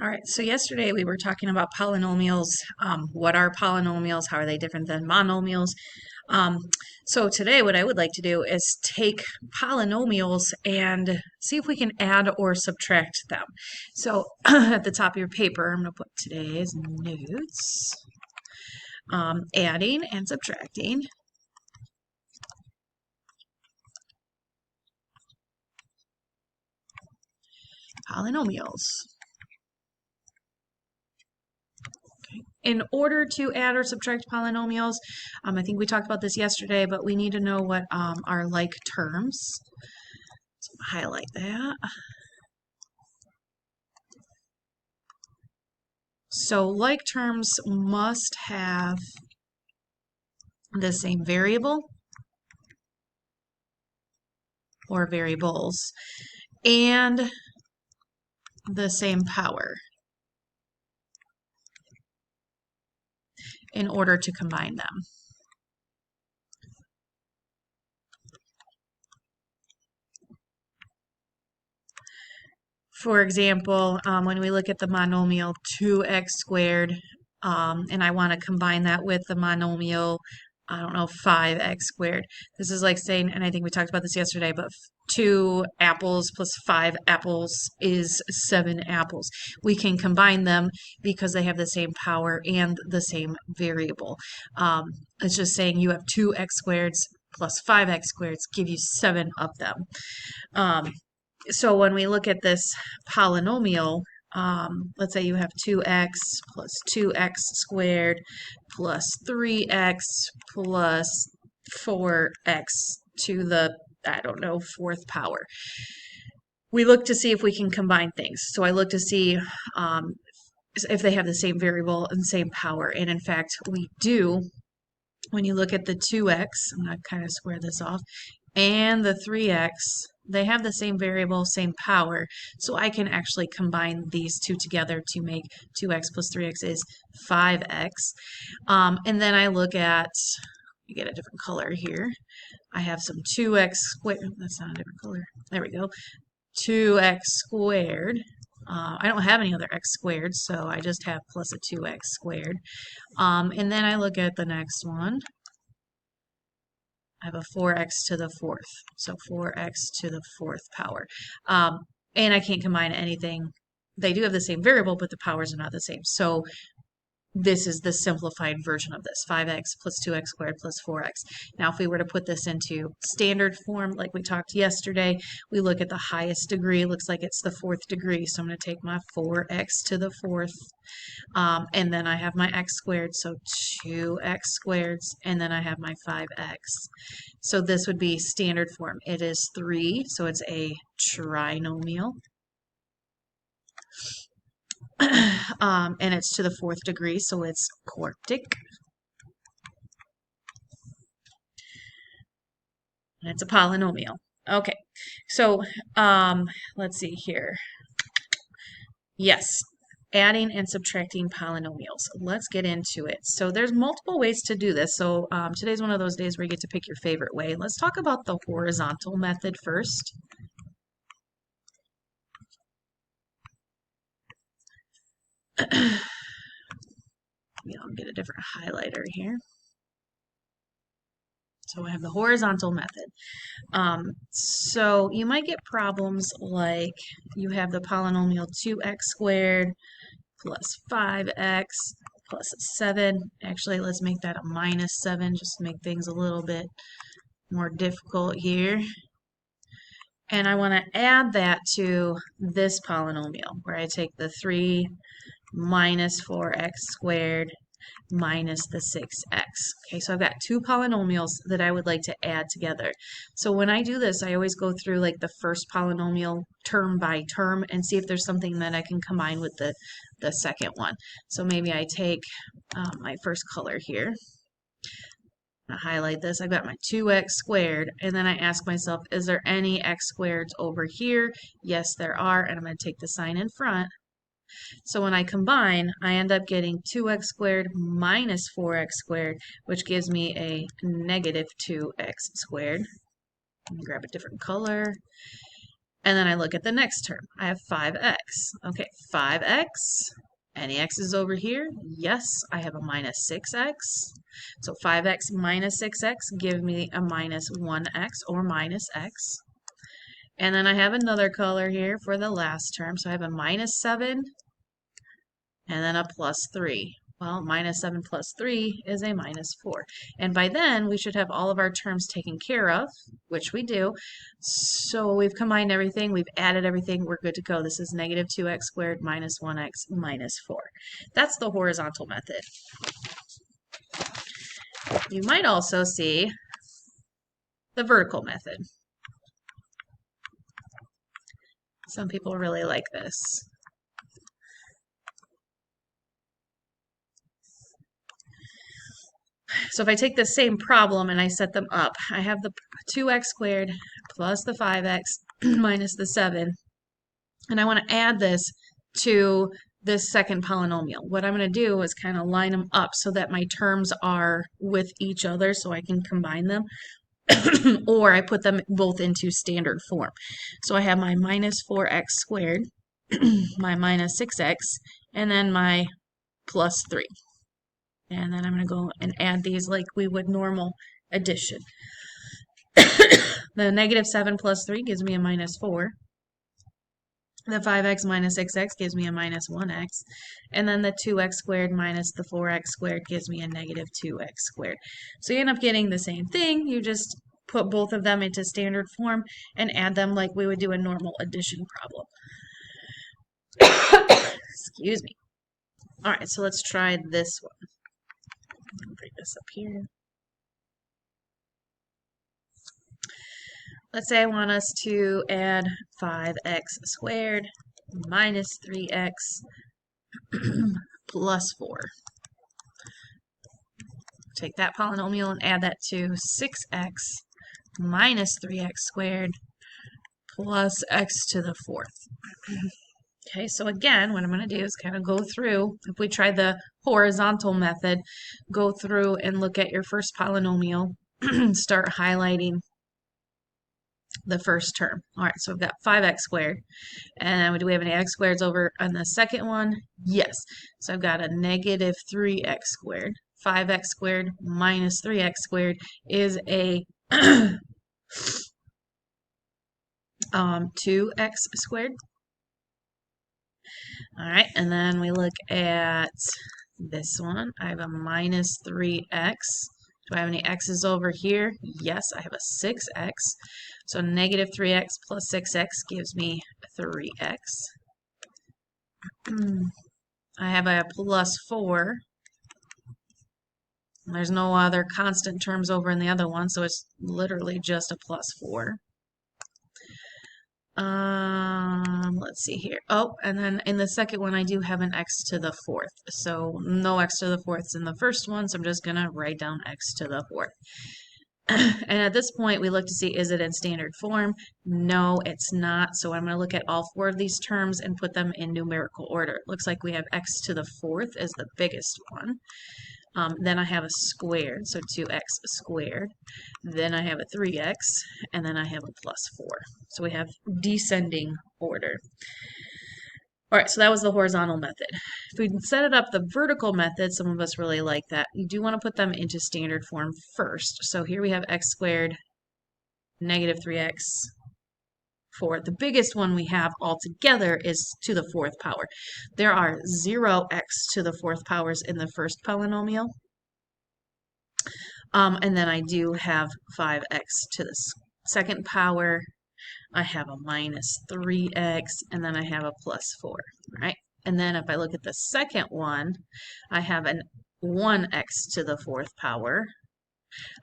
All right, so yesterday we were talking about polynomials. What are polynomials? How are they different than monomials? Um, so today what I would like to do is take polynomials and see if we can add or subtract them. So at the top of your paper, I'm going to put today's notes, adding and subtracting polynomials. In order to add or subtract polynomials, I think we talked about this yesterday, but we need to know what are like terms. So highlight that. So like terms must have the same variable or variables and the same power in order to combine them. For example, when we look at the monomial 2x squared, and I want to combine that with the monomial, I don't know, 5x squared. This is like saying, and I think we talked about this yesterday, but 2 apples plus 5 apples is 7 apples. We can combine them because they have the same power and the same variable. It's just saying you have 2x squareds plus 5x squareds give you 7 of them. So when we look at this polynomial, let's say you have 2x plus 2x squared plus 3x plus 4x to the, I don't know, 4th power. We look to see if we can combine things. So I look to see if they have the same variable and same power. And in fact, we do. When you look at the 2x, I'm going to kind of square this off, and the 3x, they have the same variable, same power, so I can actually combine these two together to make 2x plus 3x is 5x. And then I look at, you get a different color here. I have some 2x squared, that's not a different color, there we go, 2x squared. I don't have any other x squared, so I just have plus a 2x squared. And then I look at the next one. I have a 4x to the 4th, so 4x to the 4th power. And I can't combine anything. They do have the same variable, but the powers are not the same. So this is the simplified version of this, 5x plus 2x squared plus 4x. Now, if we were to put this into standard form, like we talked yesterday, we look at the highest degree. It looks like it's the 4th degree. So I'm going to take my 4x to the 4th, and then I have my x squared, so 2x squareds, and then I have my 5x. So this would be standard form. It is 3, so it's a trinomial. And it's to the 4th degree, so it's quartic. And it's a polynomial. Okay, so let's see here. Yes, adding and subtracting polynomials. Let's get into it. So there's multiple ways to do this. So today's one of those days where you get to pick your favorite way. Let's talk about the horizontal method first. I'll get a different highlighter here. So I have the horizontal method. So you might get problems like you have the polynomial 2x squared plus 5x plus 7. Actually, let's make that a minus 7 just to make things a little bit more difficult here. And I want to add that to this polynomial where I take the 3 minus 4x squared minus the 6x. Okay, so I've got two polynomials that I would like to add together. So when I do this, I always go through like the first polynomial term by term and see if there's something that I can combine with the second one. So maybe I take my first color here. I'm going to highlight this. I've got my 2x squared, and then I ask myself, is there any x squareds over here? Yes, there are, and I'm going to take the sign in front. So when I combine, I end up getting 2x squared minus 4x squared, which gives me a negative 2x squared. Let me grab a different color. And then I look at the next term. I have 5x. Okay, 5x. Any x's over here? Yes, I have a minus 6x. So 5x minus 6x give me a minus 1x or minus x. And then I have another color here for the last term. So I have a minus 7 and then a plus 3. Well, minus 7 plus 3 is a minus 4. And by then, we should have all of our terms taken care of, which we do. So we've combined everything, we've added everything, we're good to go. This is negative 2x squared minus 1x minus 4. That's the horizontal method. You might also see the vertical method. Some people really like this. So if I take the same problem and I set them up, I have the 2x squared plus the 5x minus the 7, and I want to add this to this second polynomial. What I'm going to do is kind of line them up so that my terms are with each other so I can combine them, or I put them both into standard form. So I have my minus 4x squared, my minus 6x, and then my plus 3. And then I'm going to go and add these like we would normal addition. The negative 7 plus 3 gives me a minus 4. The 5x minus 6x gives me a minus 1x. And then the 2x squared minus the 4x squared gives me a negative 2x squared. So you end up getting the same thing. You just put both of them into standard form and add them like we would do a normal addition problem. Excuse me. All right, so let's try this one. Bring this up here. Let's say I want us to add 5x squared minus 3x plus 4. Take that polynomial and add that to 6x minus 3x squared plus x to the 4th. Okay, so again, what I'm going to do is kind of go through, if we try the horizontal method, go through and look at your first polynomial, start highlighting the first term. All right, so we've got 5x squared. And do we have any x squareds over on the second one? Yes. So I've got a negative 3x squared. 5x squared minus 3x squared is a 2x squared. All right, and then we look at this one. I have a minus 3x. Do I have any x's over here? Yes, I have a 6x. So negative 3x plus 6x gives me 3x. I have a plus 4. There's no other constant terms over in the other one, so it's literally just a plus 4. Let's see here. Oh, and then in the second one, I do have an x to the 4th. So no x to the 4th in the first one, so I'm just going to write down x to the 4th. And at this point, we look to see, is it in standard form? No, it's not. So I'm going to look at all 4 of these terms and put them in numerical order. It looks like we have x to the 4th as the biggest one. Then I have a squared, so 2x squared. Then I have a 3x, and then I have a plus 4. So we have descending order. All right, so that was the horizontal method. If we set it up the vertical method, some of us really like that. You do want to put them into standard form first. So here we have x squared, negative 3x, 4. The biggest one we have altogether is to the 4th power. There are 0x to the 4th powers in the first polynomial. And then I do have 5x to the second power. I have a minus 3x, and then I have a plus 4, right? And then if I look at the second one, I have an 1x to the 4th power.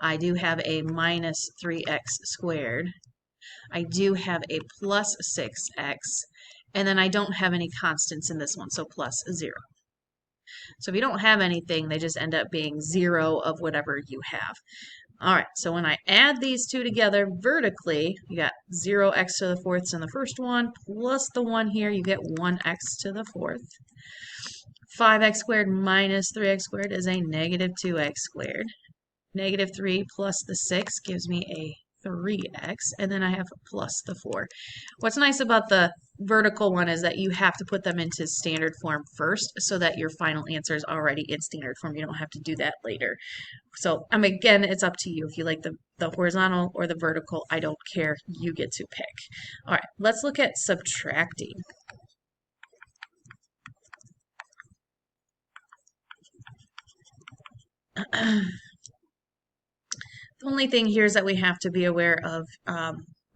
I do have a minus 3x squared. I do have a plus 6x, and then I don't have any constants in this one, so plus 0. So if you don't have anything, they just end up being 0 of whatever you have. All right, so when I add these two together vertically, you got 0x to the 4th in the first one, plus the 1 here, you get 1x to the 4th. 5x squared minus 3x squared is a negative 2x squared. Negative 3 plus the 6 gives me a 3x, and then I have plus the 4. What's nice about the vertical one is that you have to put them into standard form first so that your final answer is already in standard form. You don't have to do that later. So again, it's up to you if you like the horizontal or the vertical. I don't care. You get to pick. All right, let's look at subtracting. The only thing here is that we have to be aware of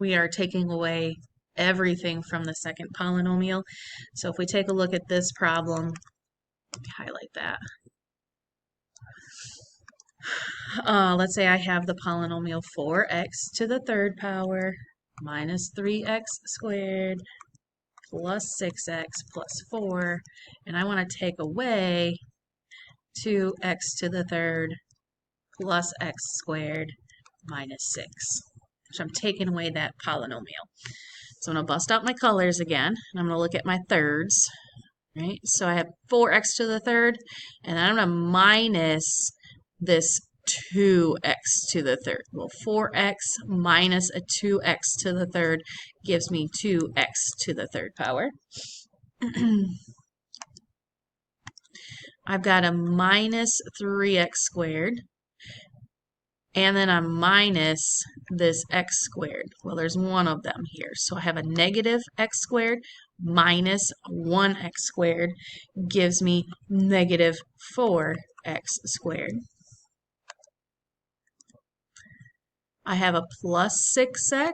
we are taking away everything from the second polynomial. So if we take a look at this problem, highlight that. Let's say I have the polynomial 4x to the third power minus 3x squared plus 6x plus 4, and I want to take away 2x to the third plus x squared minus 6. So I'm taking away that polynomial. So I'm going to bust out my colors again, and I'm going to look at my thirds. Right? So I have 4x to the third, and then I'm going to minus this 2x to the third. Well, 4x minus a 2x to the third gives me 2x to the third power. I've got a minus 3x squared, and then a minus this x squared. Well, there's one of them here. So I have a negative x squared minus 1x squared gives me negative 4x squared. I have a plus 6x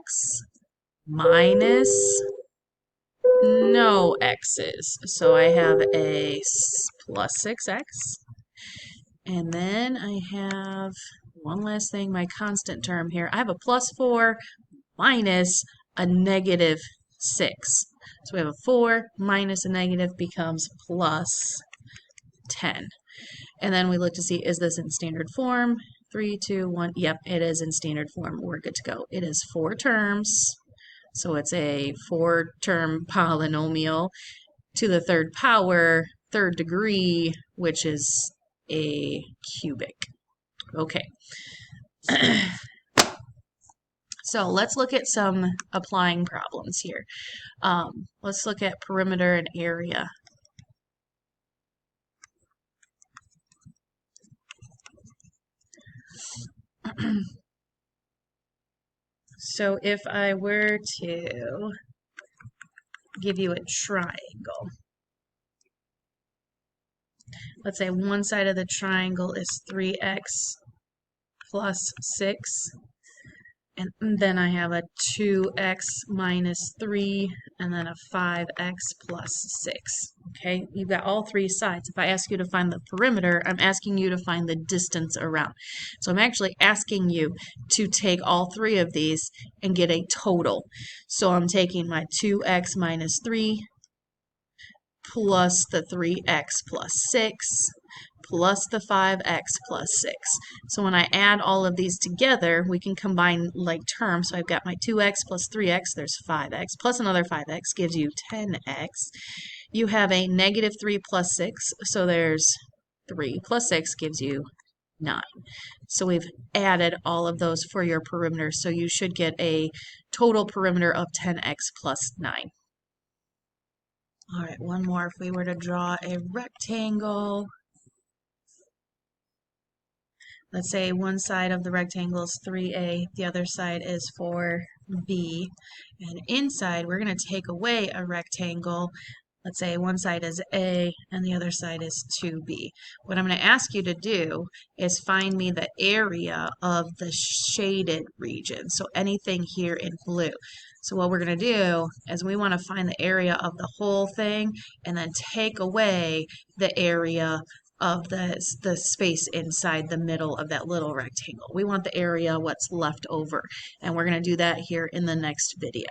minus no x's. So I have a plus 6x. And then I have one last thing, my constant term here. I have a plus 4 minus a negative 6. So we have a 4 minus a negative becomes plus 10. And then we look to see, is this in standard form? 3, 2, 1. Yep, it is in standard form. We're good to go. It is 4 terms. So it's a 4-term polynomial to the third power, third degree, which is a cubic. Okay. So let's look at some applying problems here. Let's look at perimeter and area. So if I were to give you a triangle, let's say one side of the triangle is 3x plus 6, and then I have a 2x minus 3, and then a 5x plus 6. Okay, you've got all three sides. If I ask you to find the perimeter, I'm asking you to find the distance around. So I'm actually asking you to take all three of these and get a total. So I'm taking my 2x minus 3 plus the 3x plus 6 plus the 5x plus 6. So when I add all of these together, we can combine like terms. So I've got my 2x plus 3x, there's 5x, plus another 5x gives you 10x. You have a negative 3 plus 6, so there's 3 plus 6 gives you 9. So we've added all of those for your perimeter, so you should get a total perimeter of 10x plus 9. All right, one more. If we were to draw a rectangle, let's say one side of the rectangle is 3a, the other side is 4b, and inside we're going to take away a rectangle. Let's say one side is a and the other side is 2b. What I'm going to ask you to do is find me the area of the shaded region, so anything here in blue. So what we're going to do is we want to find the area of the whole thing and then take away the area of the space inside the middle of that little rectangle. We want the area, what's left over, and we're going to do that here in the next video.